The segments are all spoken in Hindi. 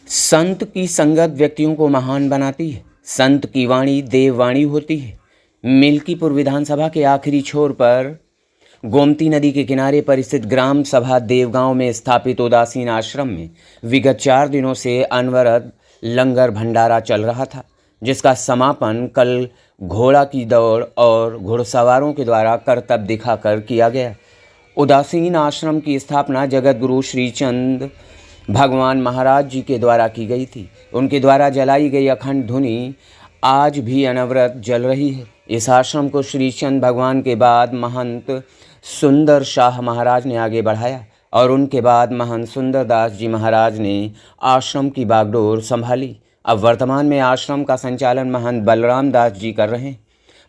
संत की संगत व्यक्तियों को महान बनाती है। संत की वाणी देववाणी होती है। मिल्कीपुर विधानसभा के आखिरी छोर पर गोमती नदी के किनारे पर स्थित ग्राम सभा देवगांव में स्थापित उदासीन आश्रम में विगत 4 दिनों से अनवरत लंगर भंडारा चल रहा था, जिसका समापन कल घोड़ा की दौड़ और घुड़सवारों के द्वारा करतब दिखाकर किया गया। उदासीन आश्रम की स्थापना जगत गुरु श्री चंद भगवान महाराज जी के द्वारा की गई थी। उनके द्वारा जलाई गई अखंड धुनी आज भी अनवरत जल रही है। इस आश्रम को श्री चंद भगवान के बाद महंत सुंदर शाह महाराज ने आगे बढ़ाया और उनके बाद महंत सुंदरदास जी महाराज ने आश्रम की बागडोर संभाली। अब वर्तमान में आश्रम का संचालन महंत बलराम दास जी कर रहे हैं।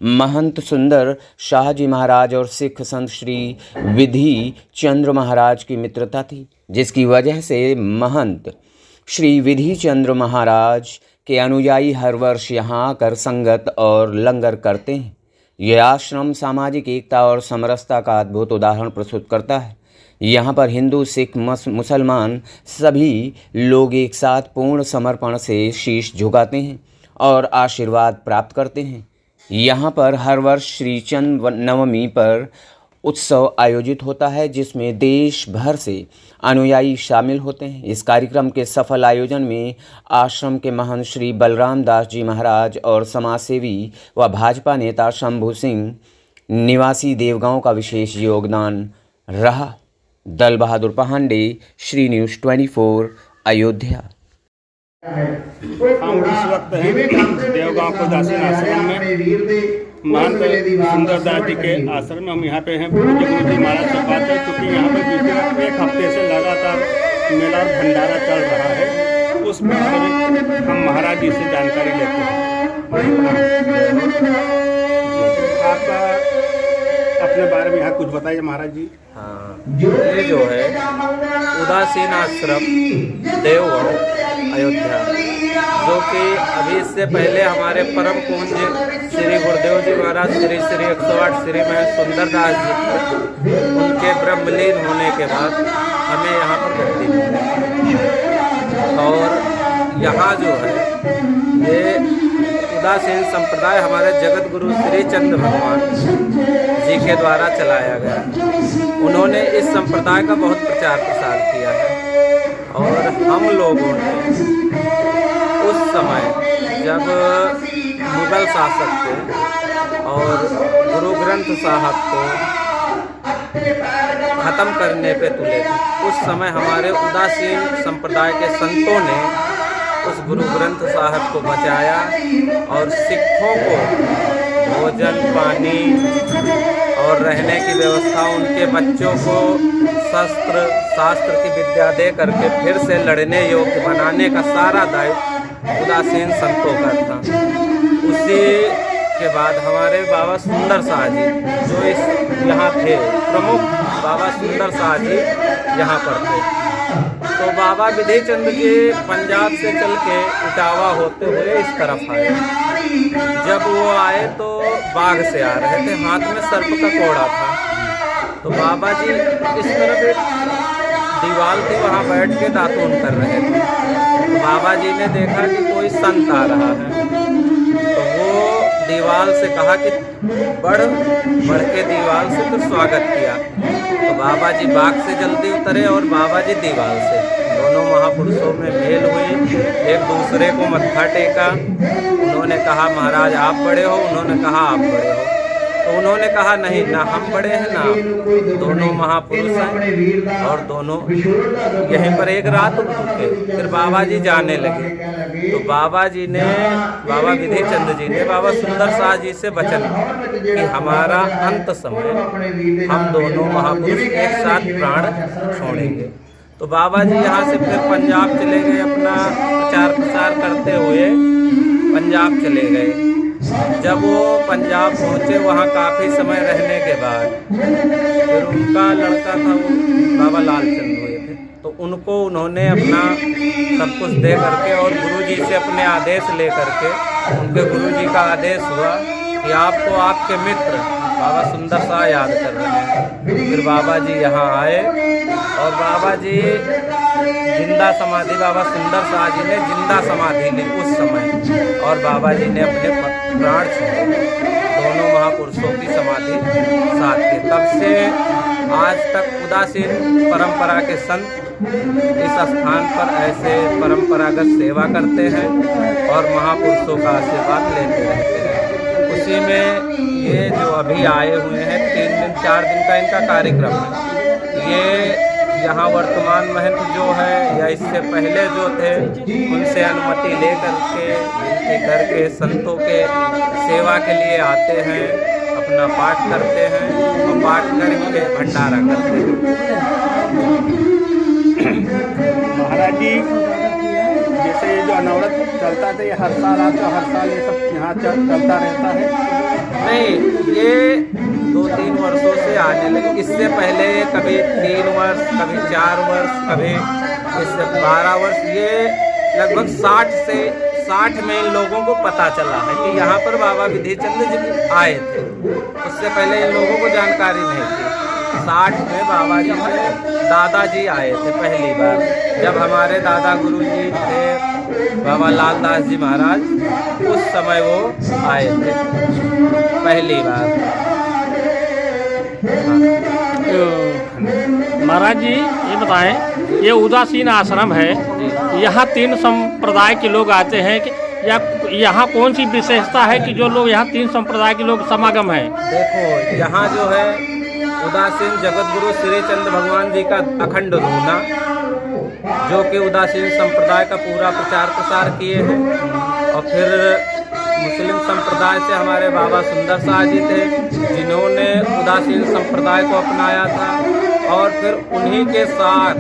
महंत सुंदर शाह जी महाराज और सिख संत श्री विधि चंद्र महाराज की मित्रता थी, जिसकी वजह से महंत श्री विधि चंद्र महाराज के अनुयायी हर वर्ष यहाँ आकर संगत और लंगर करते हैं। यह आश्रम सामाजिक एकता और समरसता का अद्भुत उदाहरण प्रस्तुत करता है। यहाँ पर हिंदू, सिख, मुसलमान सभी लोग एक साथ पूर्ण समर्पण से शीश झुकाते हैं और आशीर्वाद प्राप्त करते हैं। यहाँ पर हर वर्ष श्री चंद नवमी पर उत्सव आयोजित होता है, जिसमें देश भर से अनुयायी शामिल होते हैं। इस कार्यक्रम के सफल आयोजन में आश्रम के महंत श्री बलराम दास जी महाराज और समाजसेवी व भाजपा नेता शंभू सिंह निवासी देवगांव का विशेष योगदान रहा। दल बहादुर पांडे, श्री न्यूज़ 24, अयोध्या। हम इस वक्त हैं देवगांव को उदासीन आश्रम में महंत सुंदरदास जी के आश्रम में। हम यहाँ पे हैं पूज्य गुरु जी महाराज से बात है, क्योंकि यहाँ पे बीते 1 हफ्ते से लगातार मेला और भंडारा चल रहा है। उस बारे में हम महाराज जी से जानकारी लेते हैं। आपका अपने बारे में यहाँ कुछ बताइए महाराज जी। हाँ, ये जो है उदासीन आश्रम देवगांव अयोध्या, जो कि अभी इससे पहले हमारे परम पूज्य श्री गुरुदेव जी महाराज श्री 108 श्री में सुंदरदास जी उनके ब्रह्मलीन होने के बाद हमें यहाँ पर गद्दी मिली। और यहाँ जो है ये उदासीन संप्रदाय हमारे जगत गुरु श्री चंद भगवान जी के द्वारा चलाया गया। उन्होंने इस संप्रदाय का बहुत प्रचार प्रसार किया है और हम लोगों ने उस समय जब मुगल शासक थे और गुरु ग्रंथ साहब को ख़त्म करने पे तुले थे, उस समय हमारे उदासीन संप्रदाय के संतों ने उस गुरु ग्रंथ साहब को बचाया और सिखों को भोजन, पानी और रहने की व्यवस्था, उनके बच्चों को शस्त्र शास्त्र की विद्या दे करके फिर से लड़ने योग्य बनाने का सारा दायित्व उदासीन संतों का था। उसी के बाद हमारे बाबा सुंदर शाह जी जो इस यहाँ थे, प्रमुख बाबा सुंदर शाह जी यहाँ पर थे। तो बाबा विधि चंद जी पंजाब से चल के इटावा होते हुए इस तरफ आए। जब वो आए तो बाघ से आ रहे थे, हाथ में सर्प का कोड़ा था। तो बाबा जी इस तरफ एक दीवार थी, वहाँ बैठ के दातून कर रहे थे। तो बाबा जी ने देखा कि कोई संत आ रहा है, तो वो दीवार से कहा कि बढ़ के दीवार से फिर स्वागत किया। तो बाबा जी बाघ से जल्दी उतरे और बाबा जी दीवार से। दोनों महापुरुषों में मेल हुई, एक दूसरे को मत्था टेका। उन्होंने कहा महाराज आप बड़े हो, उन्होंने कहा आप बड़े हो। तो उन्होंने कहा नहीं, ना हम बड़े हैं ना आप। दोनों महापुरुष हैं और दोनों यहीं पर एक रात रुके। फिर बाबा जी जाने लगे तो बाबा जी ने, बाबा विधि चंद जी ने बाबा सुंदर शाह जी से वचन कि हमारा अंत समय हम दोनों महापुरुष एक साथ प्राण छोड़ेंगे। तो बाबा जी यहाँ से फिर पंजाब चले गए, अपना प्रचार प्रसार करते हुए पंजाब चले गए। जब वो पंजाब पहुँचे, वहाँ काफ़ी समय रहने के बाद फिर उनका लड़का था, वो बाबा लालचंद हुए थे। तो उनको उन्होंने अपना सब कुछ दे करके और गुरुजी से अपने आदेश ले करके, उनके गुरुजी का आदेश हुआ कि आपको आपके मित्र बाबा सुंदर शाह याद कर रहे हैं। फिर बाबा जी यहाँ आए और बाबा जी जिंदा समाधि बाबा सुंदर शाह जी ने जिंदा समाधि ली उस समय, और बाबा जी ने अपने प्राण छोड़े। दोनों महापुरुषों की समाधि साथ के तब से आज तक उदासीन परंपरा के संत इस स्थान पर ऐसे परंपरागत सेवा करते हैं और महापुरुषों का आशीर्वाद लेते रहते हैं। उसी में ये जो अभी आए हुए हैं 3 दिन 4 दिन का इनका कार्यक्रम है। ये यहाँ वर्तमान महंत जो है या इससे पहले जो थे उनसे अनुमति लेकर के विनती करके संतों के सेवा के लिए आते हैं, अपना पाठ करते हैं और पाठ करके भंडारा करते हैं। महाराज जी जैसे ये जो अनवरत चलता था, ये हर साल आता, हर साल ये सब यहाँ चलता रहता है? नहीं, ये 2-3 वर्षों से आने लगे। इससे पहले कभी 3 वर्ष, कभी 4 वर्ष, कभी इससे 12 वर्ष, ये लगभग 60 में इन लोगों को पता चला है कि यहाँ पर बाबा विधि चंद जी आए थे। उससे पहले इन लोगों को जानकारी नहीं थी। 60 में बाबा जी के दादाजी आए थे पहली बार, जब हमारे दादा गुरु जी थे बाबा लालदास जी महाराज, उस समय वो आए थे पहली बार। महाराज जी ये बताएं, ये उदासीन आश्रम है, यहाँ 3 संप्रदाय के लोग आते हैं कि या यहाँ कौन सी विशेषता है कि जो लोग यहाँ 3 संप्रदाय के लोग समागम है? देखो, यहाँ जो है उदासीन जगत गुरु श्री चंद्र भगवान जी का अखंड रूना, जो कि उदासीन संप्रदाय का पूरा प्रचार प्रसार किए हैं। और फिर मुस्लिम संप्रदाय से हमारे बाबा सुंदर शाह जी थे, जिन्होंने उदासीन संप्रदाय को अपनाया था। और फिर उन्हीं के साथ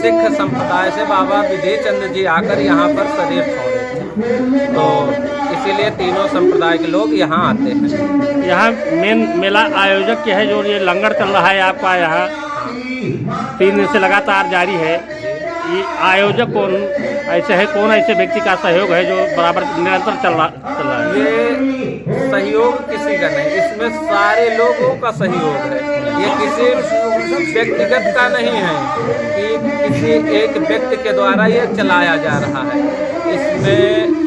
सिख संप्रदाय से बाबा विधि चंद जी आकर यहाँ पर शरीर छोड़े थे। तो इसीलिए तीनों संप्रदाय के लोग यहाँ आते हैं। यहाँ मेन मेला आयोजक क्या है? जो ये लंगर चल रहा है आपका यहाँ 3 दिन से लगातार जारी है, ये आयोजक कौन ऐसे है, कौन ऐसे व्यक्ति का सहयोग है जो बराबर निरंतर चल रहा है? ये सहयोग किसी का नहीं, इसमें सारे लोगों का सहयोग है। ये किसी व्यक्तिगत का नहीं है कि किसी एक व्यक्ति के द्वारा ये चलाया जा रहा है। इसमें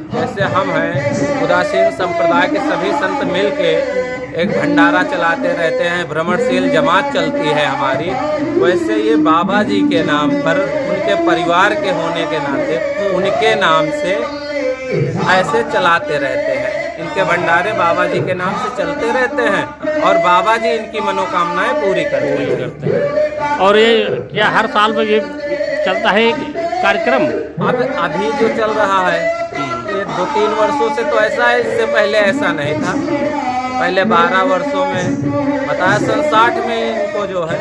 जैसे हम हैं उदासीन संप्रदाय के सभी संत मिल के एक भंडारा चलाते रहते हैं, भ्रमणशील जमात चलती है हमारी, वैसे ये बाबा जी के नाम पर, उनके परिवार के होने के नाते उनके नाम से ऐसे चलाते रहते हैं। इनके भंडारे बाबा जी के नाम से चलते रहते हैं और बाबा जी इनकी मनोकामनाएं पूरी करते हैं। और ये क्या हर साल में ये चलता है कार्यक्रम? अब अभी जो चल रहा है ये 2-3 वर्षों से तो ऐसा है, इससे पहले ऐसा नहीं था। पहले 12 वर्षों में बताया, सन 60 में इनको जो है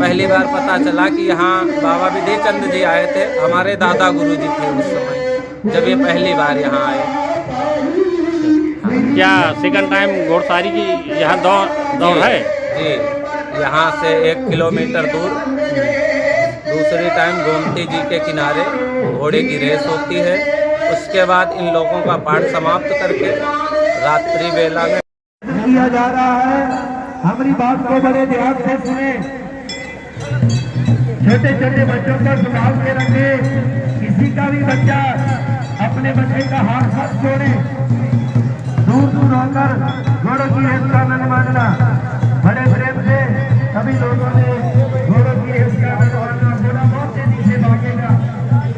पहली बार पता चला कि यहाँ बाबा विधि चंद जी आए थे। हमारे दादा गुरु जी थे उस समय जब ये पहली बार यहाँ आए। क्या सेकंड टाइम घोड़सवारी की यहाँ दौड़ है? जी, यहाँ से 1 किलोमीटर दूर दूसरी टाइम गोमती जी के किनारे घोड़े की रेस होती है। उसके बाद इन लोगों का पाठ समाप्त करके रात्रि वेला में किया जा रहा है। हमारी बात को बड़े ध्यान से सुने, छोटे छोटे बच्चों को संभाल के रखे। किसी का भी बच्चा अपने बच्चे का हाथ मत छोड़े। दूर दूर होकर घोड़ों की रेस का आनंद मानना। बड़े प्रेम से सभी लोगों ने घोड़ों की रेस का आनंद मानना। घोड़ा बहुत तेजी से भागेगा।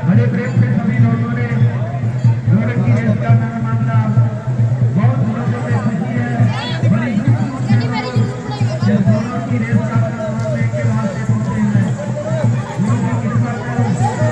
बड़े प्रेम से सभी लोगों ने घोड़ों की रेस का आनंद मानना। बहुत लोगों में खुशी है, बड़ी जब घोड़ों की रेस का आनंद मानने के बाद से पहुंचे हैं। गुरु की कृपा करो सभी